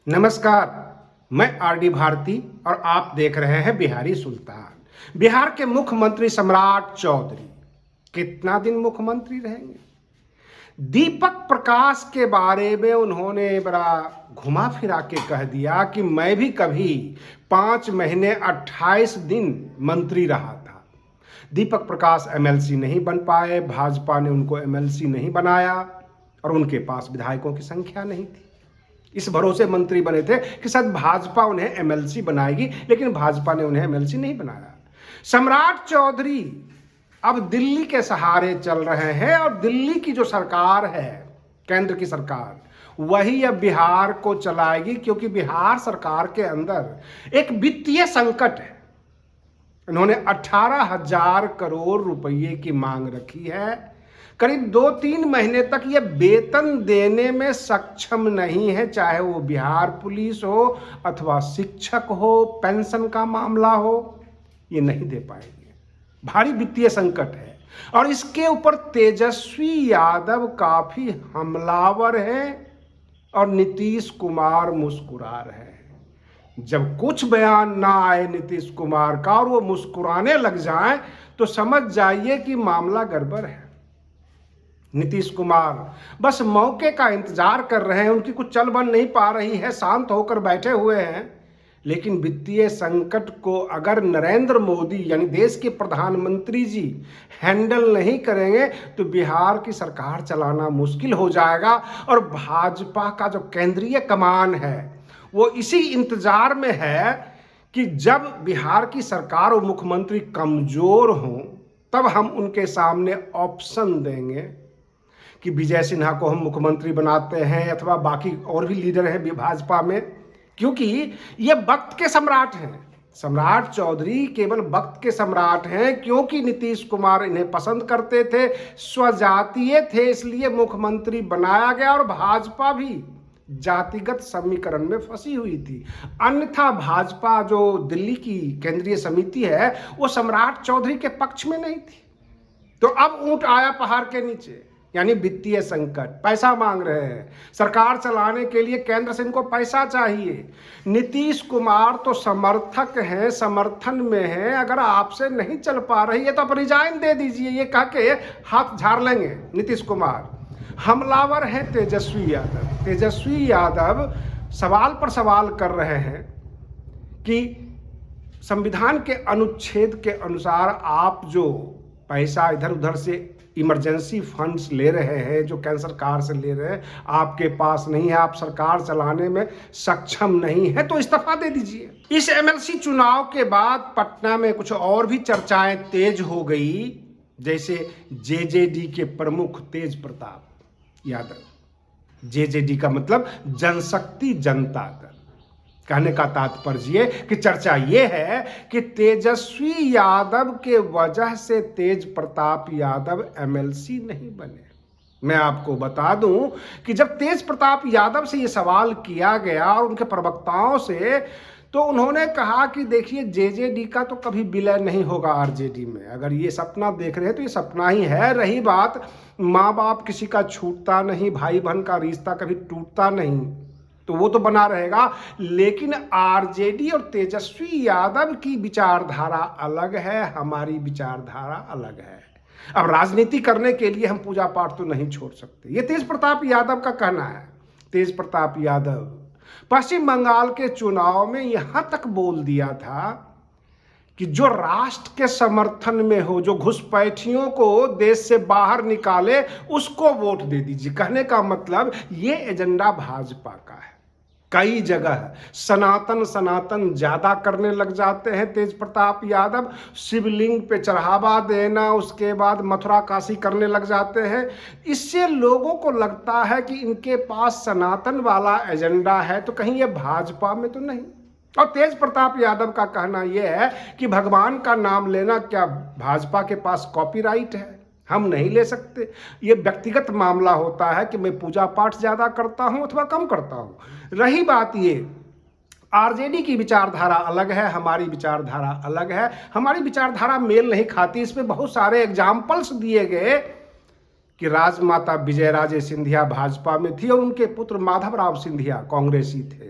नमस्कार। मैं आरडी भारती और आप देख रहे हैं बिहारी सुल्तान। बिहार के मुख्यमंत्री सम्राट चौधरी कितना दिन मुख्यमंत्री रहेंगे? दीपक प्रकाश के बारे में उन्होंने बड़ा घुमा फिरा के कह दिया कि मैं भी कभी 5 महीने 28 दिन मंत्री रहा था। दीपक प्रकाश एमएलसी नहीं बन पाए, भाजपा ने उनको एमएलसी नहीं बनाया और उनके पास विधायकों की संख्या नहीं थी। इस भरोसे मंत्री बने थे कि शायद भाजपा उन्हें एमएलसी बनाएगी, लेकिन भाजपा ने उन्हें एमएलसी नहीं बनाया। सम्राट चौधरी अब दिल्ली के सहारे चल रहे हैं और दिल्ली की जो सरकार है, केंद्र की सरकार, वही अब बिहार को चलाएगी, क्योंकि बिहार सरकार के अंदर एक वित्तीय संकट है। उन्होंने 18,000 करोड़ रुपए की मांग रखी है। करीब 2-3 महीने तक ये वेतन देने में सक्षम नहीं है, चाहे वो बिहार पुलिस हो अथवा शिक्षक हो, पेंशन का मामला हो, ये नहीं दे पाएंगे। भारी वित्तीय संकट है और इसके ऊपर तेजस्वी यादव काफी हमलावर हैं और नीतीश कुमार मुस्कुरा रहे हैं। जब कुछ बयान ना आए नीतीश कुमार का और वो मुस्कुराने लग जाएं, तो समझ जाइए कि मामला गड़बड़ है। नीतीश कुमार बस मौके का इंतजार कर रहे हैं, उनकी कुछ चल बन नहीं पा रही है, शांत होकर बैठे हुए हैं। लेकिन वित्तीय संकट को अगर नरेंद्र मोदी यानी देश के प्रधानमंत्री जी हैंडल नहीं करेंगे तो बिहार की सरकार चलाना मुश्किल हो जाएगा। और भाजपा का जो केंद्रीय कमान है वो इसी इंतजार में है कि जब बिहार की सरकार और मुख्यमंत्री कमजोर हों तब हम उनके सामने ऑप्शन देंगे कि विजय सिन्हा को हम मुख्यमंत्री बनाते हैं अथवा बाकी और भी लीडर हैं भाजपा में, क्योंकि ये वक्त के सम्राट हैं। सम्राट चौधरी केवल वक्त के सम्राट हैं, क्योंकि नीतीश कुमार इन्हें पसंद करते थे, स्वजातीय थे, इसलिए मुख्यमंत्री बनाया गया और भाजपा भी जातिगत समीकरण में फंसी हुई थी। अन्यथा भाजपा जो दिल्ली की केंद्रीय समिति है वो सम्राट चौधरी के पक्ष में नहीं थी। तो अब ऊंट आया पहाड़ के नीचे, यानी वित्तीय संकट। पैसा मांग रहे हैं, सरकार चलाने के लिए केंद्र से इनको पैसा चाहिए। नीतीश कुमार तो समर्थक हैं, समर्थन में हैं, अगर आपसे नहीं चल पा रही है तो आप रिजाइन दे दीजिए, ये कह के हाथ झाड़ लेंगे नीतीश कुमार। हमलावर हैं तेजस्वी यादव। तेजस्वी यादव सवाल पर सवाल कर रहे हैं कि संविधान के अनुच्छेद के अनुसार आप जो पैसा इधर उधर से इमरजेंसी फंड्स ले रहे हैं, जो केंद्र सरकार से ले रहे हैं, आपके पास नहीं है, आप सरकार चलाने में सक्षम नहीं है, तो इस्तीफा दे दीजिए। इस एमएलसी चुनाव के बाद पटना में कुछ और भी चर्चाएं तेज हो गई, जैसे जेजेडी के प्रमुख तेज प्रताप यादव। जेजेडी का मतलब जनशक्ति जनता दल। कहने का तात्पर्य कि चर्चा ये है कि तेजस्वी यादव के वजह से तेज प्रताप यादव एमएलसी नहीं बने। मैं आपको बता दूं कि जब तेज प्रताप यादव से ये सवाल किया गया और उनके प्रवक्ताओं से, तो उन्होंने कहा कि देखिए जेजेडी का तो कभी विलय नहीं होगा आरजेडी में। अगर ये सपना देख रहे हैं तो ये सपना ही है। रही बात माँ बाप किसी का छूटता नहीं, भाई बहन का रिश्ता कभी टूटता नहीं, तो वो तो बना रहेगा। लेकिन आरजेडी और तेजस्वी यादव की विचारधारा अलग है, हमारी विचारधारा अलग है। अब राजनीति करने के लिए हम पूजा पाठ तो नहीं छोड़ सकते, ये तेज प्रताप यादव का कहना है। तेज प्रताप यादव पश्चिम बंगाल के चुनाव में यहां तक बोल दिया था कि जो राष्ट्र के समर्थन में हो, जो घुसपैठियों को देश से बाहर निकाले, उसको वोट दे दीजिए। कहने का मतलब ये एजेंडा भाजपा का है। कई जगह सनातन सनातन ज्यादा करने लग जाते हैं तेज प्रताप यादव। शिवलिंग पे चढ़ावा देना, उसके बाद मथुरा काशी करने लग जाते हैं। इससे लोगों को लगता है कि इनके पास सनातन वाला एजेंडा है, तो कहीं ये भाजपा में तो नहीं। और तेज प्रताप यादव का कहना यह है कि भगवान का नाम लेना क्या भाजपा के पास कॉपीराइट है? हम नहीं ले सकते। ये व्यक्तिगत मामला होता है कि मैं पूजा पाठ ज्यादा करता हूं अथवा कम करता हूं। रही बात ये, आरजेडी की विचारधारा अलग है, हमारी विचारधारा अलग है। हमारी विचारधारा मेल नहीं खाती। इसमें बहुत सारे एग्जाम्पल्स दिए गए कि राजमाता विजयराजे सिंधिया भाजपा में थी और उनके पुत्र माधवराव सिंधिया कांग्रेसी थे।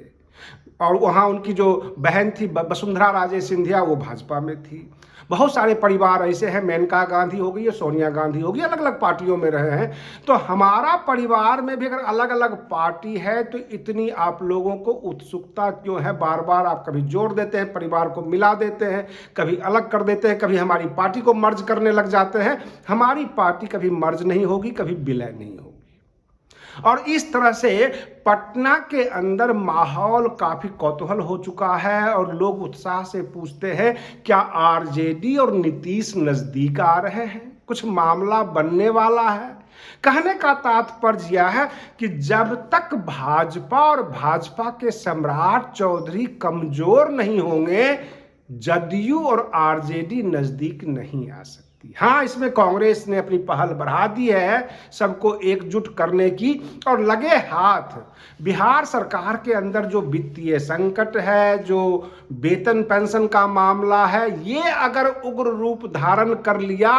और वहाँ उनकी जो बहन थी वसुंधरा राजे सिंधिया, वो भाजपा में थी। बहुत सारे परिवार ऐसे हैं, मेनका गांधी हो गई, सोनिया गांधी हो गई, अलग अलग पार्टियों में रहे हैं। तो हमारा परिवार में भी अगर अलग अलग पार्टी है तो इतनी आप लोगों को उत्सुकता क्यों है? बार बार आप कभी जोड़ देते हैं, परिवार को मिला देते हैं, कभी अलग कर देते हैं, कभी हमारी पार्टी को मर्ज करने लग जाते हैं। हमारी पार्टी कभी मर्ज नहीं होगी, कभी विलय नहीं होगी। और इस तरह से पटना के अंदर माहौल काफी कौतूहल हो चुका है और लोग उत्साह से पूछते हैं, क्या आरजेडी और नीतीश नजदीक आ रहे हैं? कुछ मामला बनने वाला है? कहने का तात्पर्य यह है कि जब तक भाजपा और भाजपा के सम्राट चौधरी कमजोर नहीं होंगे, जदयू और आरजेडी नजदीक नहीं आ सकती। हाँ, इसमें कांग्रेस ने अपनी पहल बढ़ा दी है सबको एकजुट करने की, और लगे हाथ बिहार सरकार के अंदर जो वित्तीय संकट है, जो वेतन पेंशन का मामला है, ये अगर उग्र रूप धारण कर लिया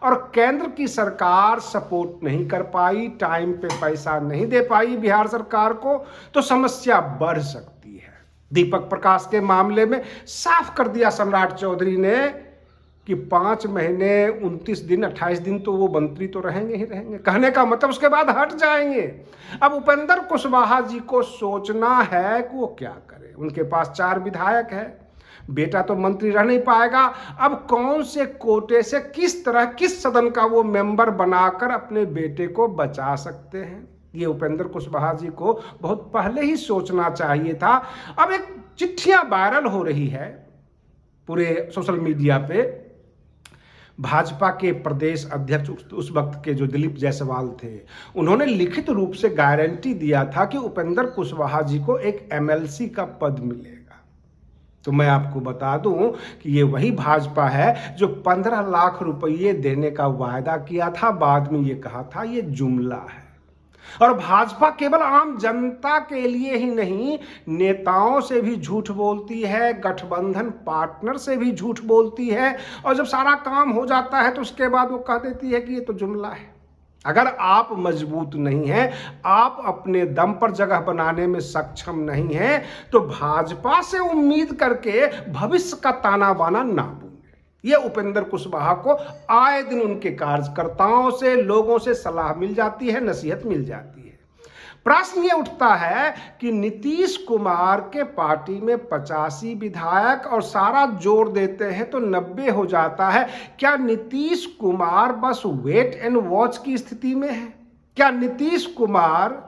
और केंद्र की सरकार सपोर्ट नहीं कर पाई, टाइम पे पैसा नहीं दे पाई बिहार सरकार को, तो समस्या बढ़ सकती है। दीपक प्रकाश के मामले में साफ कर दिया सम्राट चौधरी ने कि 5 महीने 29 दिन 28 दिन तो वो मंत्री तो रहेंगे ही रहेंगे। कहने का मतलब उसके बाद हट जाएंगे। अब उपेंद्र कुशवाहा जी को सोचना है कि वो क्या करें। उनके पास 4 विधायक है, बेटा तो मंत्री रह नहीं पाएगा। अब कौन से कोटे से किस तरह किस सदन का वो मेंबर बनाकर अपने बेटे को बचा सकते हैं, ये उपेंद्र कुशवाहा जी को बहुत पहले ही सोचना चाहिए था। अब एक चिट्ठियां वायरल हो रही है पूरे सोशल मीडिया पे। भाजपा के प्रदेश अध्यक्ष उस वक्त के जो दिलीप जायसवाल थे, उन्होंने लिखित रूप से गारंटी दिया था कि उपेंद्र कुशवाहा जी को एक एमएलसी का पद मिलेगा। तो मैं आपको बता दूं कि ये वही भाजपा है जो 15 लाख रुपये देने का वायदा किया था, बाद में ये कहा था ये जुमला है। और भाजपा केवल आम जनता के लिए ही नहीं, नेताओं से भी झूठ बोलती है, गठबंधन पार्टनर से भी झूठ बोलती है, और जब सारा काम हो जाता है तो उसके बाद वो कह देती है कि ये तो जुमला है। अगर आप मजबूत नहीं हैं, आप अपने दम पर जगह बनाने में सक्षम नहीं हैं, तो भाजपा से उम्मीद करके भविष्य का ताना बाना ना बोलें। ये उपेंद्र कुशवाहा को आए दिन उनके कार्यकर्ताओं से, लोगों से सलाह मिल जाती है, नसीहत मिल जाती है। प्रश्न ये उठता है कि नीतीश कुमार के पार्टी में 85 विधायक और सारा जोड़ देते हैं तो 90 हो जाता है। क्या नीतीश कुमार बस वेट एंड वॉच की स्थिति में है? क्या नीतीश कुमार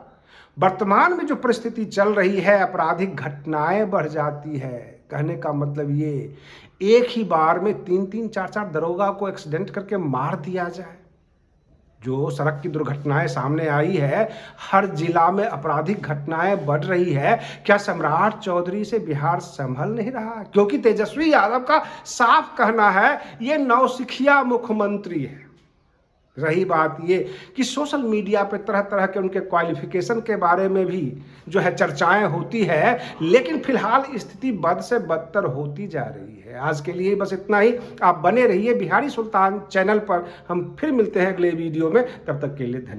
वर्तमान में जो परिस्थिति चल रही है, आपराधिक घटनाएं बढ़ जाती है, कहने का मतलब ये एक ही बार में 3-3, 4-4 दरोगा को एक्सीडेंट करके मार दिया जाए? जो सड़क की दुर्घटनाएं सामने आई है, हर जिला में आपराधिक घटनाएं बढ़ रही है, क्या सम्राट चौधरी से बिहार संभल नहीं रहा? क्योंकि तेजस्वी यादव का साफ कहना है ये नौसिखिया मुख्यमंत्री है। रही बात ये कि सोशल मीडिया पे तरह तरह के उनके क्वालिफिकेशन के बारे में भी जो है चर्चाएं होती है, लेकिन फिलहाल स्थिति बद से बदतर होती जा रही है। आज के लिए बस इतना ही। आप बने रहिए बिहारी सुल्तान चैनल पर। हम फिर मिलते हैं अगले वीडियो में, तब तक के लिए धन्यवाद।